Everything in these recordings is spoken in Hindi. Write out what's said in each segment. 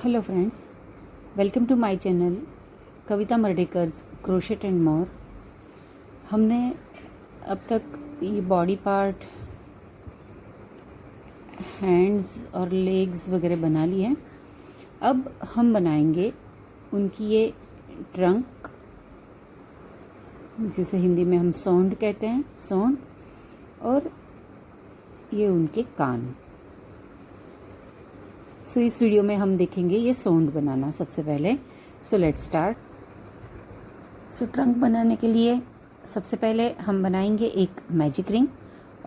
Hello friends, welcome to my channel Kavita Mardekar's crochet and more. हमने अब तक ये बॉडी पार्ट, हैंड्स और लेग्स वगैरह बना लिए हैं। अब हम बनाएंगे उनकी ये ट्रंक, जिसे हिंदी में हम सौंड कहते हैं, सौंड, और ये उनके कान। सो इस वीडियो में हम देखेंगे ये सौंड बनाना सबसे पहले। So let's start. So trunk बनाने के लिए सबसे पहले हम बनाएंगे एक मैजिक रिंग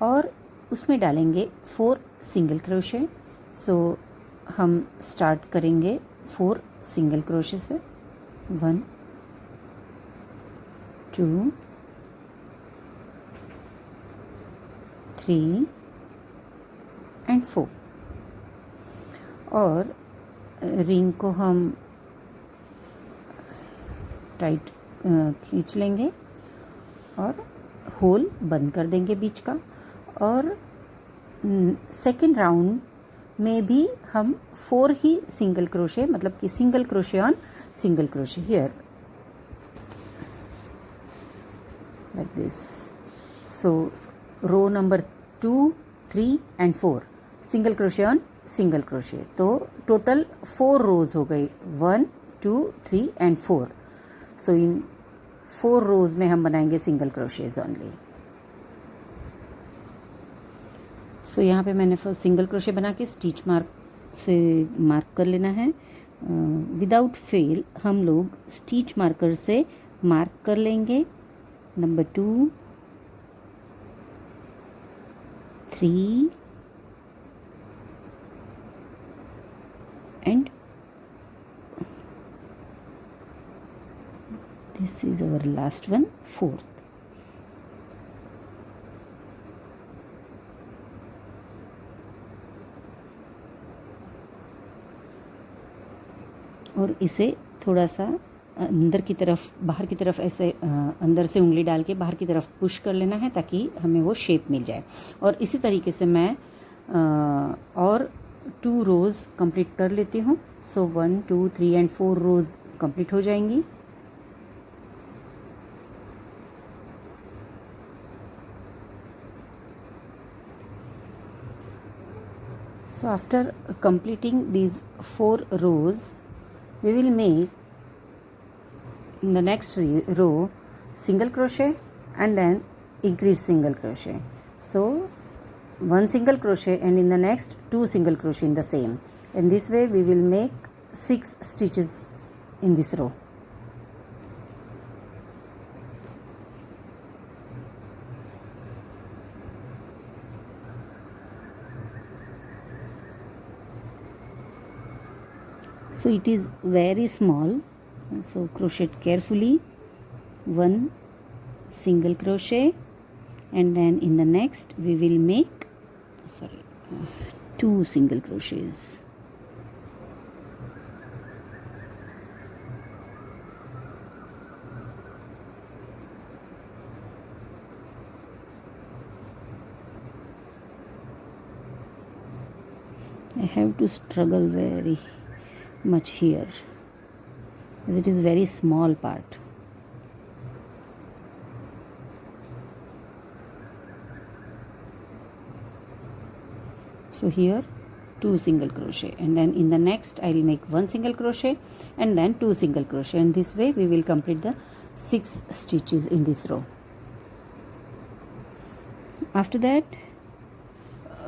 और उसमें डालेंगे 4 सिंगल क्रोशे। सो हम स्टार्ट करेंगे 4 सिंगल क्रोशे से। 1 2 3 एंड 4 और रिंग को हम टाइट खींच लेंगे और होल बंद कर देंगे बीच का। और सेकेंड राउंड में भी हम 4 ही सिंगल क्रोशे, मतलब कि single crochet on single crochet here like this. So row number 2, 3 and 4 single crochet on single crochet. तो टोटल 4 रोज हो गई, 1 2 3 एंड 4। सो इन 4 रोज में हम बनाएंगे सिंगल क्रोशेज ओनली। सो यहाँ पे मैंने फर्स्ट सिंगल क्रोशे बना के स्टिच मार्क से मार्क कर लेना है। विदाउट फेल हम लोग स्टिच मार्कर से मार्क कर लेंगे। Number 2 3 and this is our last one, 4th. और इसे थोड़ा सा अंदर की तरफ, बाहर की तरफ, ऐसे अंदर से उंगली डाल के बाहर की तरफ पुश कर लेना है ताकि हमें वो शेप मिल जाए। और इसी तरीके से मैं और 2 रोज़ कंप्लीट कर लेती हूँ। सो 1 2 3 एंड 4 रोज़ कंप्लीट हो जाएंगी। So after completing these 4 rows, we will make in the next row single crochet and then increase single crochet. So 1 single crochet and in the next 2 single crochet in the same. In this way we will make 6 stitches in this row. So it is very small, so crochet carefully. 1 single crochet and then in the next we will make 2 single crochets. I have to struggle very much here as it is very small part. So here 2 single crochet and then in the next I will make 1 single crochet and then 2 single crochet, and this way we will complete the 6 stitches in this row. After that,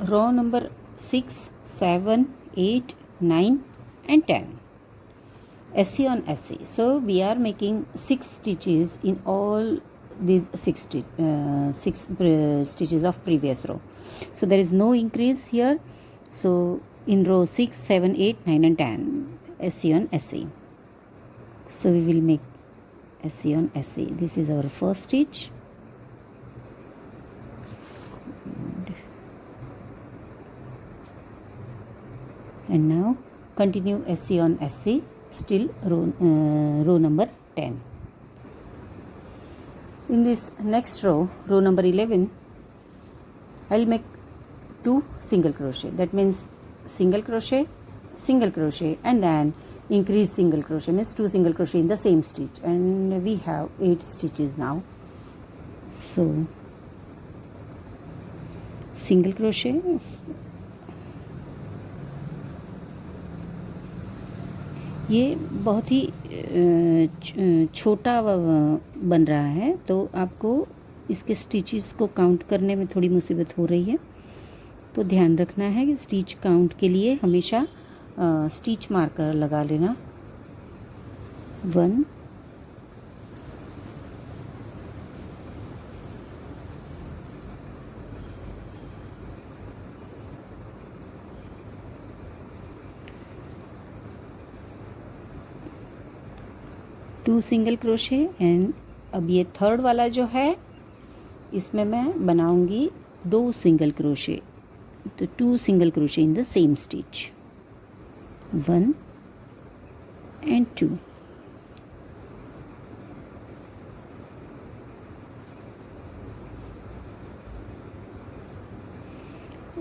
row number 6 7 8 9 and 10 SC on SC. So we are making 6 stitches in all these 6 stitches of previous row. So there is no increase here. So in row 6 7 8 9 and 10 SC on SC. So we will make SC on SC. This is our first stitch. And now continue SC on SC, still row number 10. In this next row, row number 11, I'll make 2 single crochet. That means single crochet, single crochet, and then increase single crochet, means 2 single crochet in the same stitch, and we have 8 stitches now. So single crochet, ये बहुत ही छोटा बन रहा है, तो आपको इसके स्टिचेस को काउंट करने में थोड़ी मुसीबत हो रही है, तो ध्यान रखना है कि स्टिच काउंट के लिए हमेशा स्टिच मार्कर लगा लेना। 1 2 सिंगल क्रोशे, एंड अब ये थर्ड वाला जो है इसमें मैं बनाऊंगी 2 सिंगल क्रोशे, तो 2 single crochet in the same stitch, 1 and 2.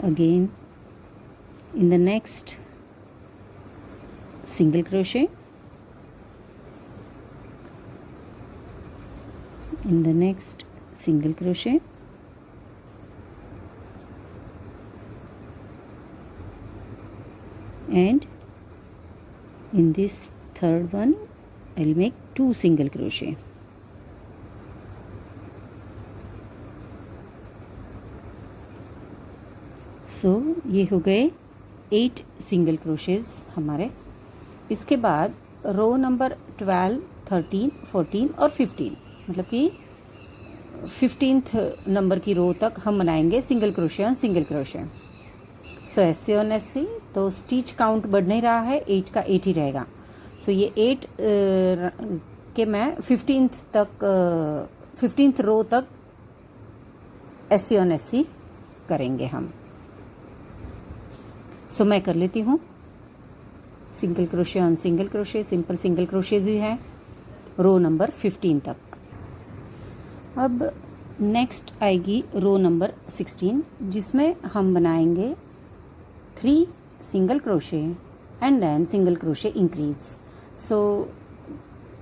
Again in the next single crochet, in the next single crochet, and in this third one I'll make 2 single crochet. सो ये हो गए 8 सिंगल क्रोशेज हमारे। इसके बाद रो नंबर 12, 13, 14 और 15, मतलब कि 15th नंबर की रो तक हम बनाएंगे single crochet on single crochet. So S on S, तो स्टिच काउंट बढ़ नहीं रहा है, 8 का 8 ही रहेगा। सो ये 8 के मैं 15th रो तक एस ऑन एस करेंगे हम। सो मैं कर लेती हूँ single crochet on single crochet, simple single crochets ही है रो नंबर 15 तक। अब नेक्स्ट आएगी रो नंबर 16, जिसमें हम बनाएंगे 3 single crochet and then single crochet increase. So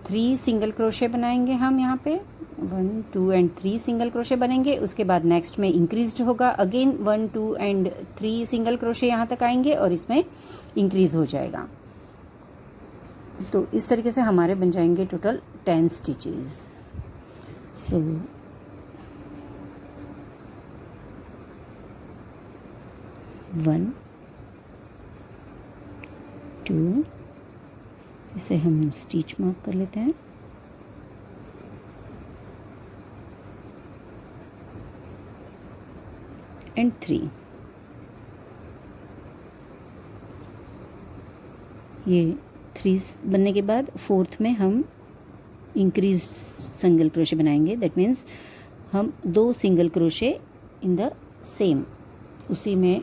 3 single crochet बनाएंगे हम यहाँ पे, 1, 2 एंड 3 सिंगल क्रोशे बनेंगे। उसके बाद नेक्स्ट में इंक्रीज होगा, अगेन 1, 2 एंड 3 सिंगल क्रोशे यहाँ तक आएंगे और इसमें इंक्रीज हो जाएगा। तो इस तरीके से हमारे बन जाएंगे टोटल 10 स्टिचेस। सो वन, 2, इसे हम स्टिच मार्क कर लेते हैं, एंड 3। ये 3 बनने के बाद 4th में हम इंक्रीज सिंगल क्रोशे बनाएंगे। दैट मीन्स हम 2 single crochet in the same, उसी में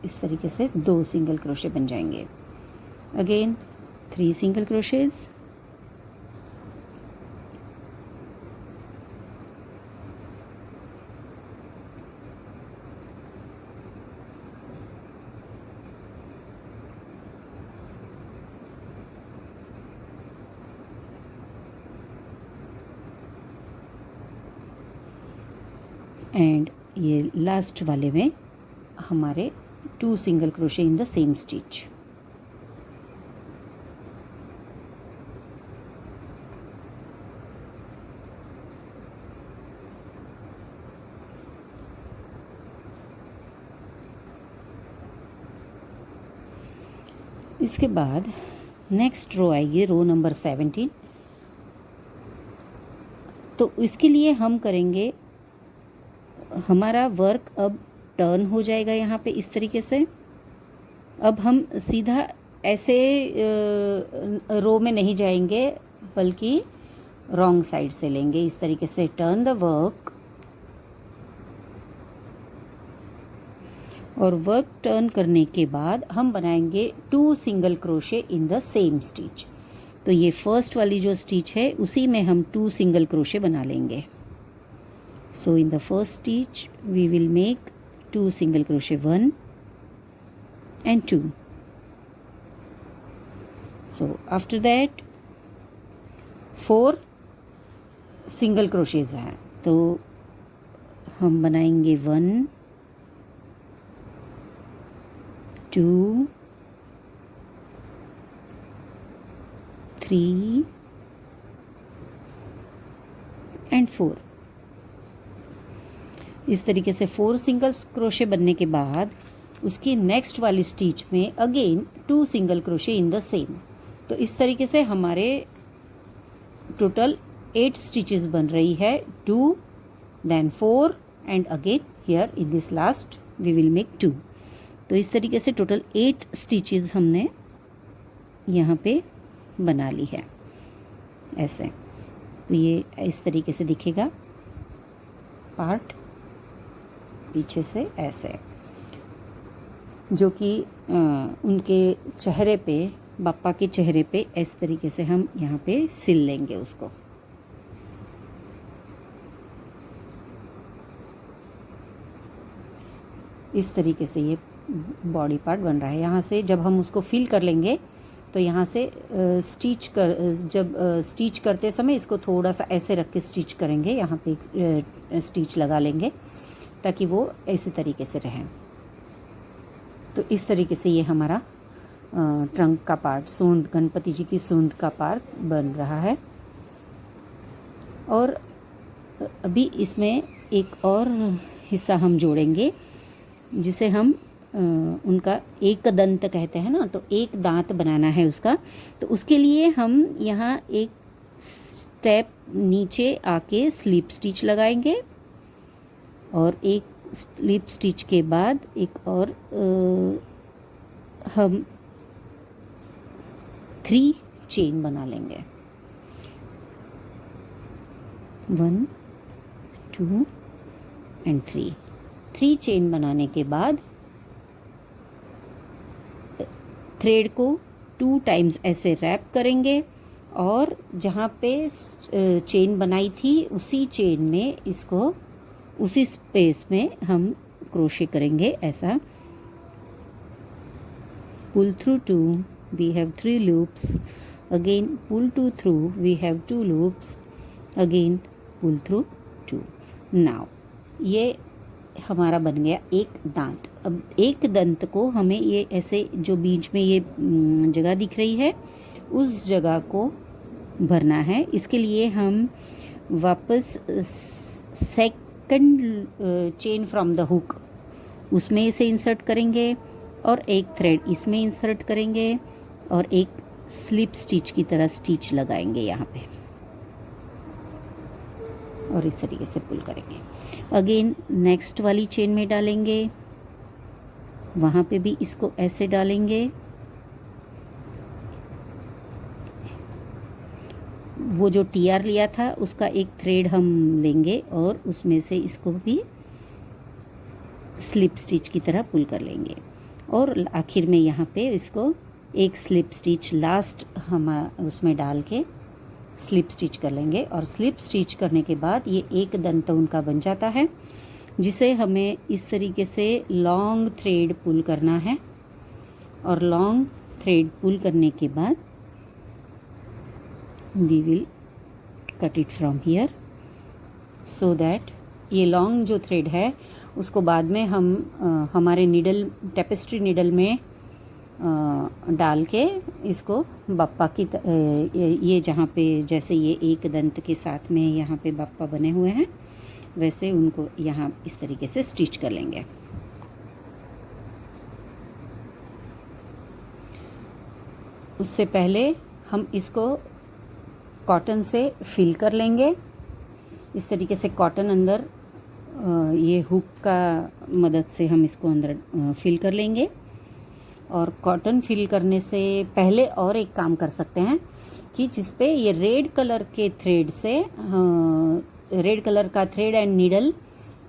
इस तरीके से 2 सिंगल क्रोशे बन जाएंगे। अगेन 3 सिंगल क्रोशेज, एंड ये लास्ट वाले में हमारे 2 single crochet in the same stitch. इसके बाद नेक्स्ट रो आएगी रो नंबर 17। तो इसके लिए हम करेंगे, हमारा वर्क अब टर्न हो जाएगा यहाँ पे इस तरीके से। अब हम सीधा ऐसे रो में नहीं जाएंगे, बल्कि रॉन्ग साइड से लेंगे इस तरीके से। टर्न द वर्क, और वर्क टर्न करने के बाद हम बनाएंगे 2 single crochet in the same stitch. तो ये फर्स्ट वाली जो स्टिच है उसी में हम 2 सिंगल क्रोशे बना लेंगे। So in the first stitch we will make 2 single crochet, 1 and 2, so after that 4 single crochets हैं, तो हम बनाएंगे 1 2 3 एंड 4। इस तरीके से 4 सिंगल क्रोशे बनने के बाद उसकी नेक्स्ट वाली स्टिच में again 2 single crochet in the same. तो इस तरीके से हमारे टोटल 8 स्टिचेस बन रही है, 2 then 4 and again here in this last we will make 2। तो इस तरीके से टोटल 8 स्टिचेस हमने यहाँ पे बना ली है ऐसे। तो ये इस तरीके से दिखेगा पार्ट पीछे से ऐसे, जो कि उनके चेहरे पे, बाप्पा के चेहरे पे इस तरीके से हम यहाँ पे सिल लेंगे उसको। इस तरीके से ये बॉडी पार्ट बन रहा है। यहाँ से जब हम उसको फिल कर लेंगे तो यहाँ से स्टिच करते समय इसको थोड़ा सा ऐसे रख के स्टिच करेंगे, यहाँ पे स्टिच लगा लेंगे ताकि वो ऐसे तरीके से रहें। तो इस तरीके से ये हमारा ट्रंक का पार्ट, सूंड, गणपति जी की सूंड का पार्ट बन रहा है। और अभी इसमें एक और हिस्सा हम जोड़ेंगे जिसे हम उनका एक दंत कहते हैं ना, तो एक दांत बनाना है उसका। तो उसके लिए हम यहाँ एक स्टेप नीचे आके स्लिप स्टिच लगाएंगे और एक स्लिप स्टिच के बाद एक और हम 3 चेन बना लेंगे, 1 2 एंड 3 चेन बनाने के बाद थ्रेड को 2 टाइम्स ऐसे रैप करेंगे और जहाँ पे चेन बनाई थी उसी चेन में इसको, उसी स्पेस में हम क्रोशे करेंगे ऐसा। Pull through 2 we have 3 loops, again pull 2 through we have 2 loops, again pull through 2। now ये हमारा बन गया एक दांत। अब एक दंत को हमें ये ऐसे जो बीच में ये जगह दिख रही है उस जगह को भरना है। इसके लिए हम वापस second chain from the hook उसमें इसे इंसर्ट करेंगे और एक थ्रेड इसमें इंसर्ट करेंगे और एक स्लिप स्टिच की तरह स्टिच लगाएंगे यहाँ पे और इस तरीके से पुल करेंगे। अगेन नेक्स्ट वाली चेन में डालेंगे, वहाँ पे भी इसको ऐसे डालेंगे, वो जो टीआर लिया था उसका एक थ्रेड हम लेंगे और उसमें से इसको भी स्लिप स्टिच की तरह पुल कर लेंगे और आखिर में यहाँ पे इसको एक स्लिप स्टिच लास्ट हम उसमें डाल के स्लिप स्टिच कर लेंगे। और स्लिप स्टिच करने के बाद ये एक दंत उनका बन जाता है, जिसे हमें इस तरीके से लॉन्ग थ्रेड पुल करना है और लॉन्ग थ्रेड पुल करने के बाद we will cut it from here so that ये लॉन्ग जो थ्रेड है उसको बाद में हम हमारे नीडल, टेपेस्ट्री नीडल में डाल के इसको बाप्पा की ये जहाँ पे जैसे ये एक दंत के साथ में यहाँ पे बाप्पा बने हुए हैं वैसे उनको यहाँ इस तरीके से स्टिच कर लेंगे। उससे पहले हम इसको कॉटन से फिल कर लेंगे। इस तरीके से कॉटन अंदर ये हुक का मदद से हम इसको अंदर फिल कर लेंगे। और कॉटन फिल करने से पहले और एक काम कर सकते हैं कि जिस पे ये रेड कलर के थ्रेड से, रेड कलर का थ्रेड एंड नीडल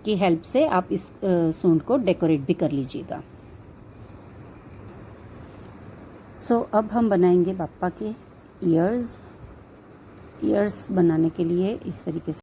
की हेल्प से आप इस सूंड को डेकोरेट भी कर लीजिएगा। सो अब हम बनाएंगे बाप्पा के ईयर्स बनाने के लिए इस तरीके से